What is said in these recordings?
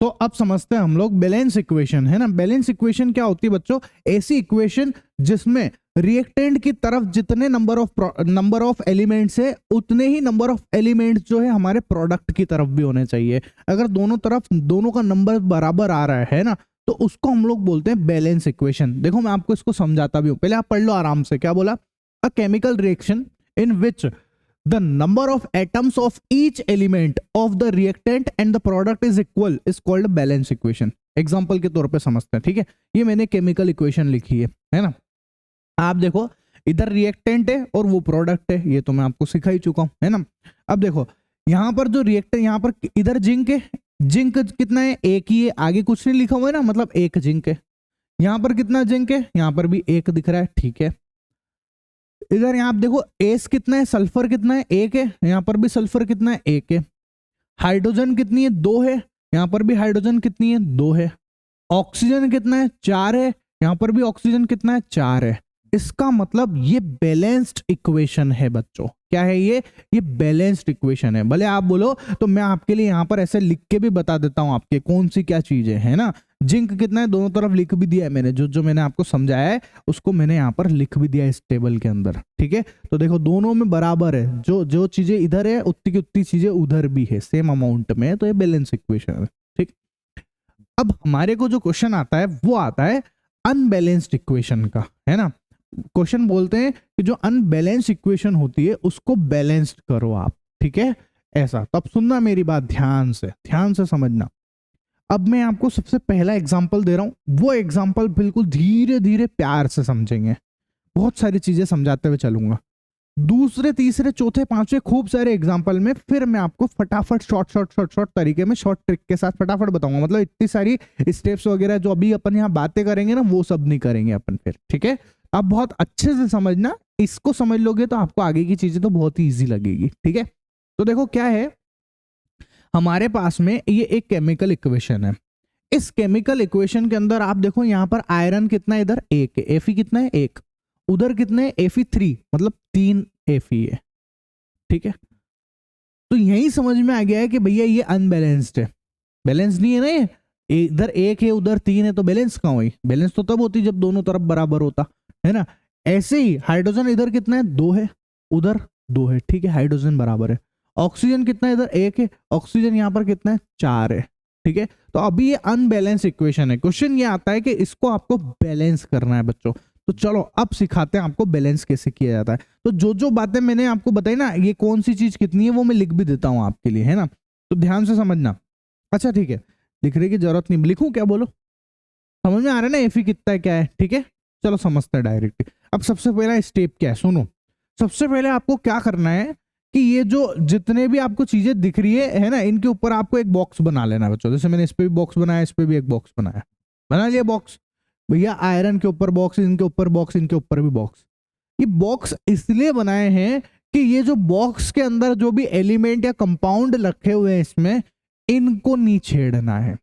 तो अब समझते हैं हम लोग बैलेंस इक्वेशन, है ना। बैलेंस इक्वेशन क्या होती है बच्चों? ऐसी इक्वेशन जिसमें रिएक्टेंट की तरफ जितने नंबर ऑफ एलिमेंट्स है उतने ही नंबर ऑफ एलिमेंट्स जो है हमारे प्रोडक्ट की तरफ भी होने चाहिए। अगर दोनों तरफ दोनों का नंबर बराबर आ रहा है ना, तो उसको हम लोग बोलते हैं बैलेंस इक्वेशन। देखो मैं आपको इसको समझाता भी हूं, पहले आप पढ़ लो आराम से। क्या बोला? A chemical reaction in which the number of atoms of each element of the reactant and the product is equal is called balance equation। Example के तौर पे समझते हैं, ठीक है। ये मैंने केमिकल इक्वेशन लिखी है ना। आप देखो इधर रिएक्टेंट है और वो प्रोडक्ट है, ये तो मैं आपको सिखा ही चुका हूं, है ना। अब देखो यहाँ पर जो रिएक्टेंट, यहाँ पर इधर जिंक है, जिंक कितना है? एक ही है, आगे कुछ नहीं लिखा हुआ है ना, मतलब एक जिंक है। यहाँ पर कितना जिंक है? यहाँ पर भी एक दिख रहा है, ठीक है। इधर यहाँ आप देखो एस कितना है, सल्फर कितना है? एक है। यहाँ पर भी सल्फर कितना है? एक है। हाइड्रोजन कितनी है? दो है। यहाँ पर भी हाइड्रोजन कितनी है? दो है। ऑक्सीजन कितना है? चार है। यहाँ पर भी ऑक्सीजन कितना है? चार है। इसका मतलब ये बैलेंस्ड इक्वेशन है बच्चों। क्या है ये बैलेंस्ड इक्वेशन है। भले आप बोलो तो मैं आपके लिए यहाँ पर ऐसे लिख के भी बता देता हूँ आपके कौन सी क्या चीज है ना। जिंक कितना है? दोनों तरफ लिख भी दिया है मैंने, जो जो मैंने आपको समझाया है उसको मैंने यहाँ पर लिख भी दिया है इस टेबल के अंदर, ठीक है। तो देखो दोनों में बराबर है, जो जो चीजें इधर है उतनी की उतनी चीजें उधर भी है सेम अमाउंट में, तो ये बैलेंस इक्वेशन है, ठीक। अब हमारे को जो क्वेश्चन आता है वो आता है अनबैलेंस्ड इक्वेशन का, है ना। क्वेश्चन बोलते हैं कि जो अनबैलेंस्ड इक्वेशन होती है उसको बैलेंस्ड करो आप, ठीक है। ऐसा तो अब सुनना मेरी बात ध्यान से समझना। अब मैं आपको सबसे पहला एग्जांपल दे रहा हूं, वो एग्जांपल बिल्कुल धीरे धीरे प्यार से समझेंगे, बहुत सारी चीजें समझाते हुए चलूंगा। दूसरे तीसरे चौथे पांचवे खूब सारे एग्जांपल में फिर मैं आपको फटाफट शॉर्ट तरीके में शॉर्ट ट्रिक के साथ फटाफट बताऊंगा। मतलब इतनी सारी स्टेप्स वगैरह जो अभी अपन यहाँ बातें करेंगे ना वो सब नहीं करेंगे अपन फिर, ठीक है। आप बहुत अच्छे से समझना, इसको समझ लोगे तो आपको आगे की चीजें तो बहुत ही ईजी लगेगी, ठीक है। तो देखो क्या है हमारे पास में, ये एक केमिकल इक्वेशन है। इस केमिकल इक्वेशन के अंदर आप देखो यहाँ पर आयरन कितना है? इधर एक है। एफी कितना है? एक। उधर कितने है? एफी थ्री, मतलब तीन एफी है, ठीक है। तो यही समझ में आ गया है कि भैया ये अनबैलेंस्ड है, बैलेंस नहीं है ना ये। इधर एक है उधर तीन है, तो बैलेंस कहाँ हुई? बैलेंस तो तब होती जब दोनों तरफ बराबर होता, है ना। ऐसे ही हाइड्रोजन इधर कितना है? दो है, उधर दो है, ठीक है, हाइड्रोजन बराबर है। ऑक्सीजन कितना है? इधर एक है, ऑक्सीजन यहाँ पर कितना है? चार है, ठीक है। तो अभी ये अनबैलेंस इक्वेशन है। क्वेश्चन ये आता है कि इसको आपको बैलेंस करना है बच्चों। तो चलो अब सिखाते हैं आपको बैलेंस कैसे किया जाता है। तो जो जो बातें मैंने आपको बताई ना, ये कौन सी चीज कितनी है वो मैं लिख भी देता हूं आपके लिए, है ना। तो ध्यान से समझना। अच्छा ठीक है, लिखने की जरूरत नहीं, लिखूं क्या? बोलो, समझ में आ रहा है ना एफी कितना है क्या है, ठीक है। चलो समझते हैं डायरेक्ट। अब सबसे पहला स्टेप क्या है सुनो। सबसे पहले आपको क्या करना है कि ये जो जितने भी आपको चीजें दिख रही है ना, इनके ऊपर आपको एक बॉक्स बना लेना है बच्चों। जैसे मैंने इस पे भी बॉक्स बनाया, इस पे भी एक बॉक्स बनाया, बना लिया बॉक्स। भैया आयरन के ऊपर बॉक्स, इनके ऊपर बॉक्स, इनके ऊपर भी बॉक्स। ये बॉक्स इसलिए बनाए हैं कि ये जो बॉक्स के अंदर जो भी एलिमेंट या कंपाउंड रखे हुए हैं इसमें, इनको नहीं छेड़ना है।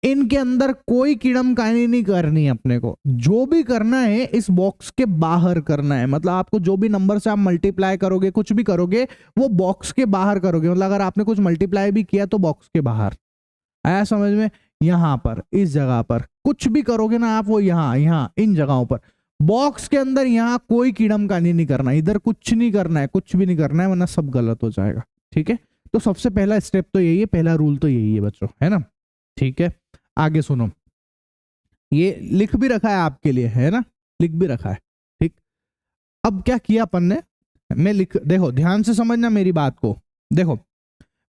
इनके अंदर कोई कीड़मकानी नहीं करनी है अपने को। जो भी करना है इस बॉक्स के बाहर करना है। मतलब आपको जो भी नंबर से आप मल्टीप्लाई करोगे, कुछ भी करोगे, वो बॉक्स के बाहर करोगे। मतलब अगर आपने कुछ मल्टीप्लाई भी किया तो बॉक्स के बाहर। आया समझ में? यहां पर इस जगह पर कुछ भी करोगे ना आप, वो यहाँ यहाँ इन जगहों पर। बॉक्स के अंदर यहाँ कोई कीड़मकानी नहीं करना, इधर कुछ नहीं करना है, कुछ भी नहीं करना है, वरना सब गलत हो जाएगा, ठीक है। तो सबसे पहला स्टेप तो यही है, पहला रूल तो यही है बच्चों, है ना। ठीक है, आगे सुनो। ये लिख भी रखा है आपके लिए, है ना, लिख भी रखा है, ठीक। अब क्या किया अपन ने, मैं लिख, देखो ध्यान से समझना मेरी बात को। देखो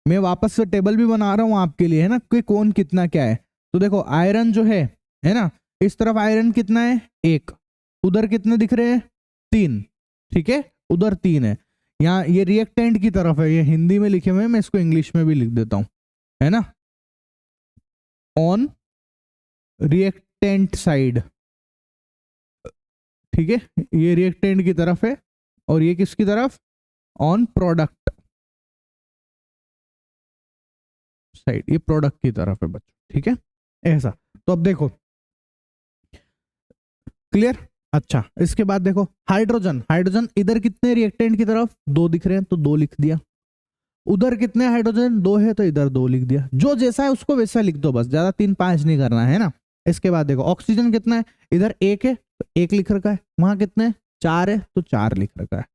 मैं वापस से टेबल भी बना रहा हूं आपके लिए, है ना, कि कौन कितना क्या है। तो देखो आयरन जो है ना, इस तरफ आयरन कितना है? एक। उधर कितने दिख रहे हैं? तीन, ठीक है, उधर तीन है। यहाँ ये रिएक्टेंट की तरफ है, ये हिंदी में लिखे हुए हैं, मैं इसको इंग्लिश में भी लिख देता हूं, है ना। ऑन रिएक्टेंट साइड, ठीक है, ये रिएक्टेंट की तरफ है, और ये किसकी तरफ? ऑन प्रोडक्ट साइड, ये प्रोडक्ट की तरफ है बच्चों, ठीक है, ऐसा। तो अब देखो क्लियर। अच्छा इसके बाद देखो हाइड्रोजन, हाइड्रोजन इधर कितने रिएक्टेंट की तरफ? दो दिख रहे हैं, तो दो लिख दिया। उधर कितने हाइड्रोजन, 2 है तो इधर 2 लिख दिया, जो जैसा है उसको वैसा लिख दो बस, ज्यादा 3 5 नहीं करना है ना। इसके बाद देखो ऑक्सीजन कितना है, इधर 1 है तो 1 लिख रखा है, वहां कितने 4 है तो 4 लिख रखा है।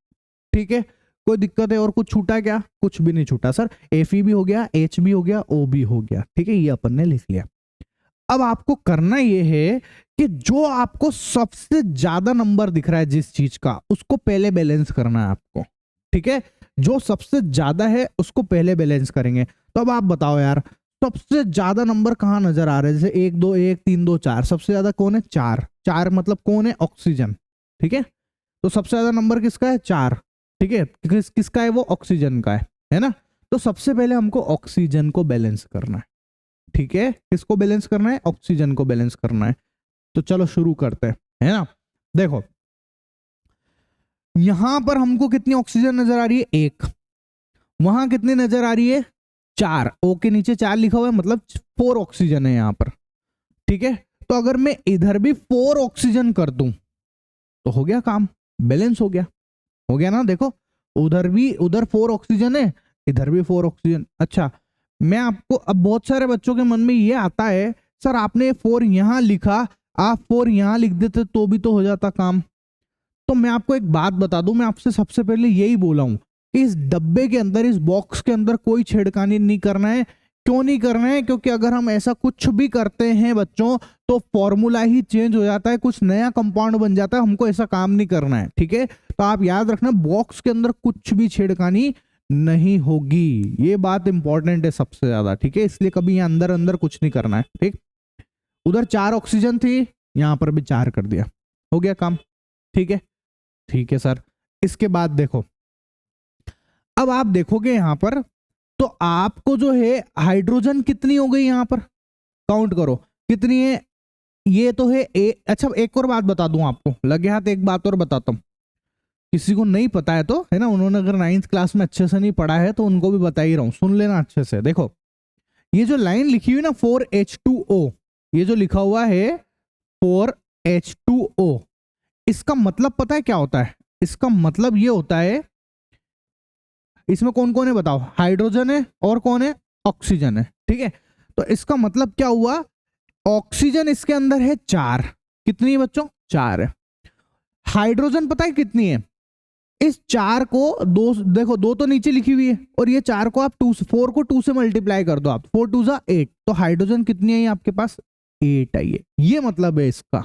ठीक है, कोई दिक्कत है और कुछ छूटा क्या, कुछ भी नहीं छूटा सर, Fe भी हो गया, H भी हो गया, O भी हो गया। ठीक है, ये अपन ने लिख लिया। अब आपको करना ये है कि जो आपको सबसे ज्यादा नंबर दिख रहा है जिस चीज का, उसको पहले बैलेंस करना है आपको। ठीक है, जो सबसे ज्यादा है उसको पहले बैलेंस करेंगे। तो अब आप बताओ यार, सबसे ज्यादा नंबर कहाँ नजर आ रहे हैं, जैसे 1 2 1 3 2 4, सबसे ज्यादा कौन है 4, 4 मतलब कौन है ऑक्सीजन। ठीक है, तो सबसे ज्यादा नंबर किसका है 4। ठीक है, किसका है वो ऑक्सीजन का है ना। तो सबसे पहले हमको ऑक्सीजन को बैलेंस करना है। ठीक है, किसको बैलेंस करना है, ऑक्सीजन को बैलेंस करना है। तो चलो शुरू करते हैं, है ना। देखो यहां पर हमको कितनी ऑक्सीजन नजर आ रही है, 1। वहां कितनी नजर आ रही है 4, ओ के नीचे 4 लिखा हुआ है, मतलब 4 ऑक्सीजन है यहां पर। ठीक है, तो अगर मैं इधर भी 4 ऑक्सीजन कर दूं तो हो गया काम, बैलेंस हो गया ना। देखो उधर 4 ऑक्सीजन है, इधर भी 4 ऑक्सीजन। अच्छा, मैं आपको, अब बहुत सारे बच्चों के मन में ये आता है, सर आपने 4 यहां लिखा, आप 4 यहां लिख देते तो भी तो हो जाता काम। तो मैं आपको एक बात बता दूं, मैं आपसे सबसे पहले यही बोला हूं कि इस डब्बे के अंदर, इस बॉक्स के अंदर कोई छेड़खानी नहीं करना है। क्यों नहीं करना है, क्योंकि अगर हम ऐसा कुछ भी करते हैं बच्चों तो फॉर्मूला ही चेंज हो जाता है, कुछ नया कंपाउंड बन जाता है, हमको ऐसा काम नहीं करना है। ठीक है, तो आप याद रखना बॉक्स के अंदर कुछ भी छेड़खानी नहीं होगी, ये बात इंपॉर्टेंट है सबसे ज्यादा। ठीक है, इसलिए कभी यहाँ अंदर अंदर कुछ नहीं करना है। ठीक, उधर 4 ऑक्सीजन थी, यहां पर भी 4 कर दिया, हो गया काम। ठीक है सर। इसके बाद देखो, अब आप देखोगे यहां पर तो आपको जो है हाइड्रोजन कितनी हो गई, यहां पर काउंट करो कितनी है, ये तो है अच्छा एक और बात बता दूं आपको, लगे हाथ एक बात और बताता हूं, किसी को नहीं पता है तो, है ना, उन्होंने अगर 9th क्लास में अच्छे से नहीं पढ़ा है तो उनको भी बता ही रहा हूं, सुन लेना अच्छे से। देखो ये जो लाइन लिखी हुई ना 4H2O, ये जो लिखा हुआ है 4H2O, इसका मतलब पता है क्या होता है, इसका मतलब ये होता है, इसमें कौन कौन है बताओ, हाइड्रोजन है और कौन है, ऑक्सीजन है। ठीक है, तो इसका मतलब क्या हुआ, ऑक्सीजन इसके अंदर है 4, कितनी है बच्चों 4 है। हाइड्रोजन पता है कितनी है, इस 4 को 2, देखो 2 तो नीचे लिखी हुई है, और ये 4 को आप 4 को 2 से मल्टीप्लाई कर दो आप, 4 2 जा 8, तो हाइड्रोजन कितनी है आपके पास 8 आई है, ये मतलब है इसका।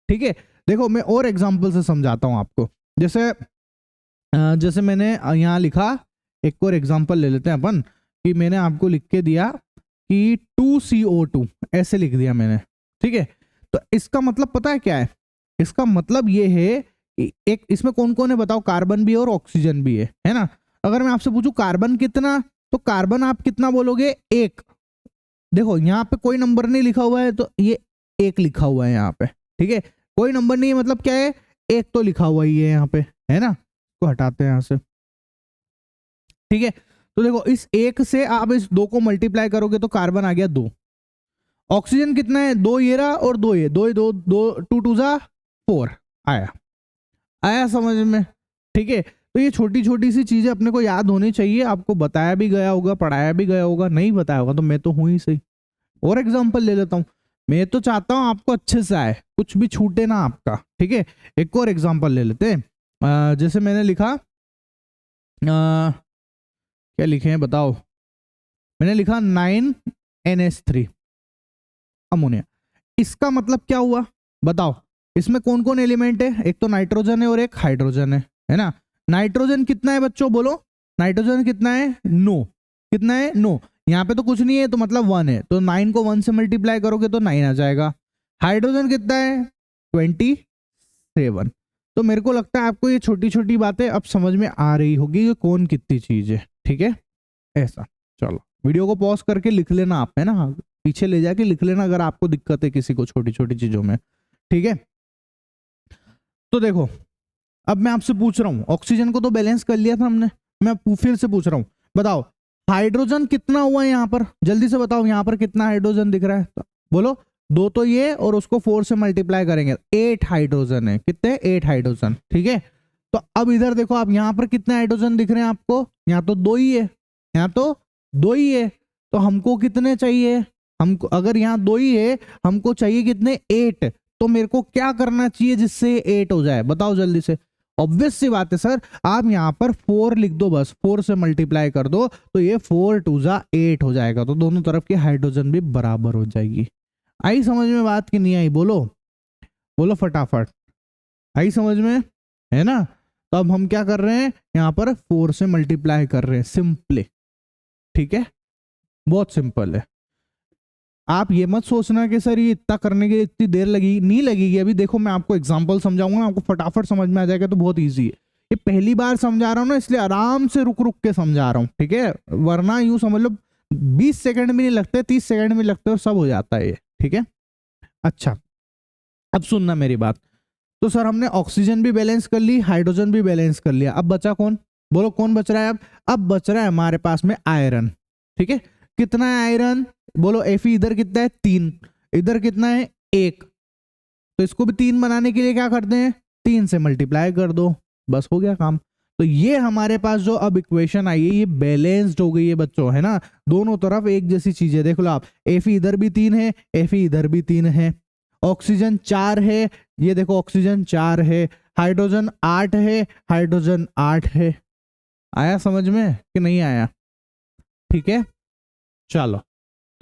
ठीक है, देखो मैं और एग्जांपल से समझाता हूं आपको, जैसे मैंने यहां लिखा, एक और एग्जांपल ले लेते हैं अपन, कि मैंने आपको लिख के दिया कि 2CO2 ऐसे लिख दिया मैंने। ठीक है, तो इसका मतलब पता है क्या है, इसका मतलब ये है कि एक इसमें कौन कौन है बताओ, कार्बन भी है और ऑक्सीजन भी है ना। अगर मैं आपसे पूछूं कार्बन कितना, तो कार्बन आप कितना बोलोगे 1। देखो यहाँ पे कोई नंबर नहीं लिखा हुआ है तो ये 1 लिखा हुआ है यहाँ पे। ठीक है, कोई नंबर नहीं है मतलब क्या है, 1 तो लिखा हुआ ही है यहाँ पे, है ना, तो हटाते हैं यहाँ से। ठीक है, तो देखो इस 1 से आप इस 2 को मल्टीप्लाई करोगे तो कार्बन आ गया 2, ऑक्सीजन कितना है 2 ये रहा और 2 ये, 2 2 2 2 2 जा 4 आया समझ में। ठीक है, तो ये छोटी छोटी सी चीजें अपने को याद होनी चाहिए, आपको बताया भी गया होगा, पढ़ाया भी गया होगा, नहीं बताया होगा तो मैं तो हूं ही सही। और एग्जांपल ले लेता हूं, मैं तो चाहता हूं आपको अच्छे से आए, कुछ भी छूटे ना आपका। ठीक है, एक और एग्जांपल ले लेते हैं, जैसे मैंने लिखा, क्या लिखे हैं बताओ, मैंने लिखा 9NH3 अमोनिया, इसका मतलब क्या हुआ बताओ, इसमें कौन कौन एलिमेंट है, एक तो नाइट्रोजन है और एक हाइड्रोजन है ना। नाइट्रोजन कितना है बच्चों बोलो, नाइट्रोजन कितना है 9, कितना है 9, यहाँ पे तो कुछ नहीं है तो मतलब 1 है, तो 9 को 1 से मल्टीप्लाई करोगे तो 9 आ जाएगा। हाइड्रोजन कितना है 27। तो मेरे को लगता है आपको ये छोटी छोटी बातें अब समझ में आ रही होगी कि कौन कितनी चीज है। ठीक है, ऐसा, चलो वीडियो को पॉज करके लिख लेना आप, है ना, पीछे ले जाके लिख लेना अगर आपको दिक्कत है किसी को छोटी छोटी चीजों में। ठीक है, तो देखो अब मैं आपसे पूछ रहा हूं, ऑक्सीजन को तो बैलेंस कर लिया था हमने, मैं फिर से पूछ रहा हूं, बताओ हाइड्रोजन कितना हुआ है यहाँ पर, जल्दी से बताओ यहाँ पर कितना हाइड्रोजन दिख रहा है, तो बोलो 2 तो ये और उसको 4 से मल्टीप्लाई करेंगे 8 हाइड्रोजन है, कितने 8 हाइड्रोजन। ठीक है, तो अब इधर देखो आप यहाँ पर कितने हाइड्रोजन दिख रहे हैं आपको, यहाँ तो 2 ही है, यहाँ तो 2 ही है, तो हमको कितने चाहिए, हमको अगर यहाँ 2 ही है, हमको चाहिए कितने 8, तो मेरे को क्या करना चाहिए जिससे 8 हो जाए, बताओ जल्दी से। ऑब्वियस सी बात है सर, आप यहाँ पर 4 लिख दो, बस 4 से मल्टीप्लाई कर दो, तो ये 4 2 जा 8 हो जाएगा, तो दोनों तरफ की हाइड्रोजन भी बराबर हो जाएगी। आई समझ में बात कि नहीं आई, बोलो बोलो फटाफट, आई समझ में, है ना। तो अब हम क्या कर रहे हैं, यहाँ पर 4 से मल्टीप्लाई कर रहे हैं सिंपली, ठीक है, बहुत सिंपल है। आप ये मत सोचना कि सर ये इतना करने के लिए इतनी देर लगी, नहीं लगेगी। अभी देखो मैं आपको एग्जांपल समझाऊंगा, आपको फटाफट समझ में आ जाएगा, तो बहुत इजी है। ये पहली बार समझा रहा हूँ ना, इसलिए आराम से रुक रुक के समझा रहा हूँ, ठीक है, वरना यूं समझ लो 20 सेकंड भी नहीं लगते, 30 सेकंड में लगते और सब हो जाता है ये, ठीक है। अच्छा, अब सुनना मेरी बात। तो सर हमने ऑक्सीजन भी बैलेंस कर ली, हाइड्रोजन भी बैलेंस कर लिया, अब बचा कौन, बोलो कौन बच रहा है। अब बच रहा है हमारे पास में आयरन, ठीक है। कितना है आयरन, बोलो एफी इधर कितना है 3, इधर कितना है 1, तो इसको भी 3 बनाने के लिए क्या करते हैं, 3 से मल्टीप्लाई कर दो, बस हो गया काम। तो ये हमारे पास जो अब इक्वेशन आई है ये बैलेंस्ड हो गई है बच्चों, है ना, दोनों तरफ एक जैसी चीजें। देख लो आप, एफी इधर भी 3 है, एफी इधर भी 3 है, ऑक्सीजन 4 है, ये देखो ऑक्सीजन 4 है, हाइड्रोजन 8 है, हाइड्रोजन 8 है। आया समझ में कि नहीं आया, ठीक है। चलो,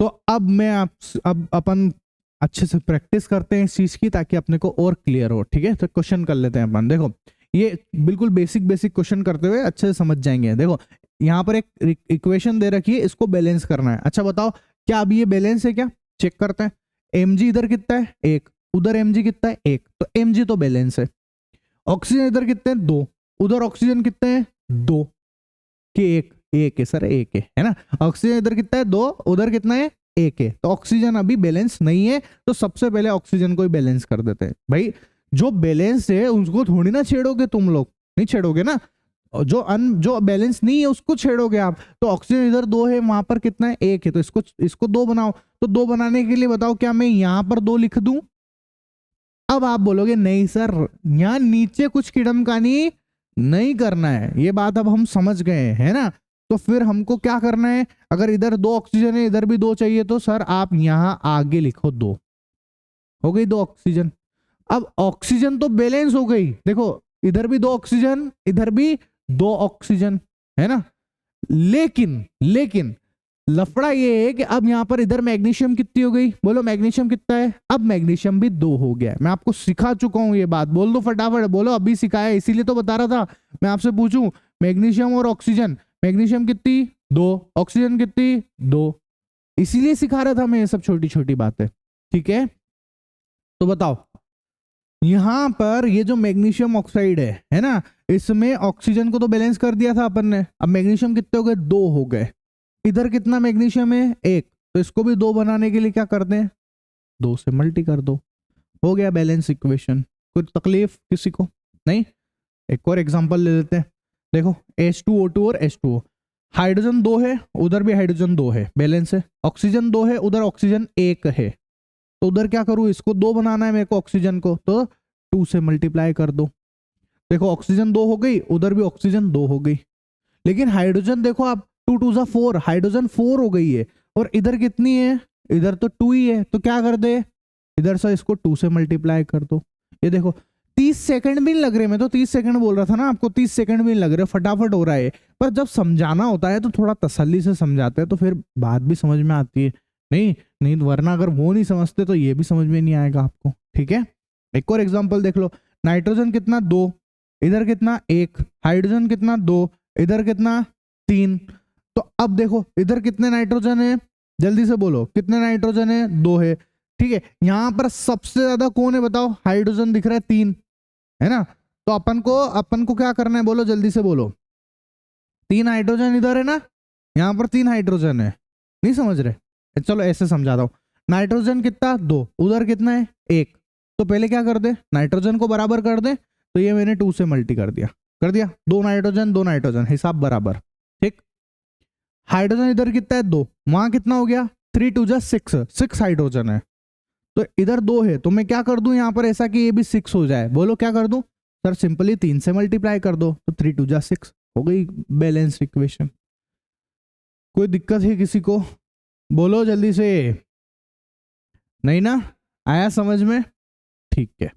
तो अब मैं आप अब अपन अच्छे से प्रैक्टिस करते हैं इस चीज की, ताकि अपने को और क्लियर हो, ठीक है। तो क्वेश्चन कर लेते हैं अपन। देखो ये बिल्कुल बेसिक क्वेश्चन करते हुए अच्छे से समझ जाएंगे। देखो यहाँ पर एक इक्वेशन दे रखी है, इसको बैलेंस करना है। अच्छा बताओ, क्या अभी ये बैलेंस है क्या, चेक करते हैं। mg इधर कितना है 1, उधर mg कितना है 1, तो mg तो बैलेंस है। ऑक्सीजन इधर कितने हैं 2, उधर ऑक्सीजन कितने हैं 2, कि 1 है सर, 1 है ना। ऑक्सीजन इधर कितना है 2, उधर कितना है 1 है, तो ऑक्सीजन अभी बैलेंस नहीं है, तो सबसे पहले ऑक्सीजन को ही बैलेंस कर देते हैं। भाई जो बैलेंस है उसको थोड़ी ना छेड़ोगे तुम लोग, नहीं छेड़ोगे ना, जो बैलेंस नहीं है उसको छेड़ोगे आप। तो ऑक्सीजन इधर 2 है, वहां पर कितना है 1 है, तो इसको 2 बनाओ। तो 2 बनाने के लिए बताओ क्या मैं यहां पर 2 लिख दूं। अब आप बोलोगे नहीं सर, यहां नीचे कुछ किड़मकानी नहीं करना है, ये बात अब हम समझ गए है ना। तो फिर हमको क्या करना है, अगर इधर 2 ऑक्सीजन है, इधर भी 2 चाहिए, तो सर आप यहां आगे लिखो 2, हो गई 2 ऑक्सीजन। अब ऑक्सीजन तो बैलेंस हो गई, देखो इधर भी 2 ऑक्सीजन, इधर भी 2 ऑक्सीजन, है ना। लेकिन लफड़ा ये है कि अब यहां पर इधर मैग्नीशियम कितनी हो गई, बोलो मैग्नीशियम कितना है, अब मैग्नीशियम भी 2 हो गया है। मैं आपको सिखा चुका हूं ये बात, बोल दो फटाफट, बोलो अभी सिखाया, इसीलिए तो बता रहा था। मैं आपसे पूछूं मैग्नीशियम और ऑक्सीजन, मैग्नीशियम कितनी 2, ऑक्सीजन कितनी 2, इसीलिए सिखा रहा था मैं ये सब छोटी छोटी बातें, ठीक है। तो बताओ यहां पर ये जो मैग्नीशियम ऑक्साइड है ना, इसमें ऑक्सीजन को तो बैलेंस कर दिया था अपन ने, अब मैग्नीशियम कितने हो गए 2 हो गए। इधर कितना मैग्नीशियम है 1, तो इसको भी 2 बनाने के लिए क्या कर दें 2 से मल्टी कर दो, हो गया बैलेंस इक्वेशन। कोई तकलीफ किसी को नहीं। एक और एग्जांपल ले लेते हैं, देखो H2O2 और H2O, हाइड्रोजन 2 है, उधर भी हाइड्रोजन 2 है, बैलेंस है। ऑक्सीजन 2 है, उधर ऑक्सीजन 1 है, तो उधर क्या करूं, इसको 2 बनाना है मेरे को ऑक्सीजन को, तो 2 से मल्टीप्लाई कर दो। देखो ऑक्सीजन 2 हो गई, उधर भी ऑक्सीजन 2 हो गई। लेकिन हाइड्रोजन देखो आप 2 2 जा 4, हाइड्रोजन 4 हो गई है, और इधर कितनी है, इधर तो 2 ही है, तो क्या कर दे इधर से इसको 2 से मल्टीप्लाई कर दो। ये देखो 30 सेकंड भी नहीं लग रहे, मैं तो 30 सेकंड बोल रहा था ना आपको, 30 सेकंड भी नहीं लग रहे, फटाफट हो रहा है। पर जब समझाना होता है तो थोड़ा तसल्ली से समझाते हैं, तो फिर बात भी समझ में आती है। नहीं वरना अगर वो नहीं समझते तो ये भी समझ में नहीं आएगा आपको, ठीक है। एक और एग्जांपल देख लो, नाइट्रोजन कितना 2, इधर कितना 1, हाइड्रोजन कितना 2, इधर कितना 3। तो अब देखो इधर कितने नाइट्रोजन है, जल्दी से बोलो कितने नाइट्रोजन है 2 है, ठीक है। यहां पर सबसे ज्यादा कौन है बताओ, हाइड्रोजन दिख रहा है 3, है ना। तो अपन को क्या करना है, बोलो जल्दी से बोलो, 3 हाइड्रोजन इधर है ना, यहां पर 3 हाइड्रोजन है, नहीं समझ रहे, चलो ऐसे समझाता हूं। नाइट्रोजन कितना 2, उधर कितना है 1, तो पहले क्या कर दे नाइट्रोजन को बराबर कर दे, तो ये मैंने 2 से मल्टी कर दिया 2 नाइट्रोजन हिसाब बराबर, ठीक। हाइड्रोजन इधर कितना है 2, वहां कितना हो गया 3 2 जा 6 हाइड्रोजन है, तो इधर 2 है, तो मैं क्या कर दूं यहां पर ऐसा कि ये भी 6 हो जाए, बोलो क्या कर दूं सर, सिंपली 3 से मल्टीप्लाई कर दो, तो 3 2 जा 6 हो गई बैलेंस इक्वेशन। कोई दिक्कत है किसी को? बोलो जल्दी से। नहीं ना? आया समझ में? ठीक है।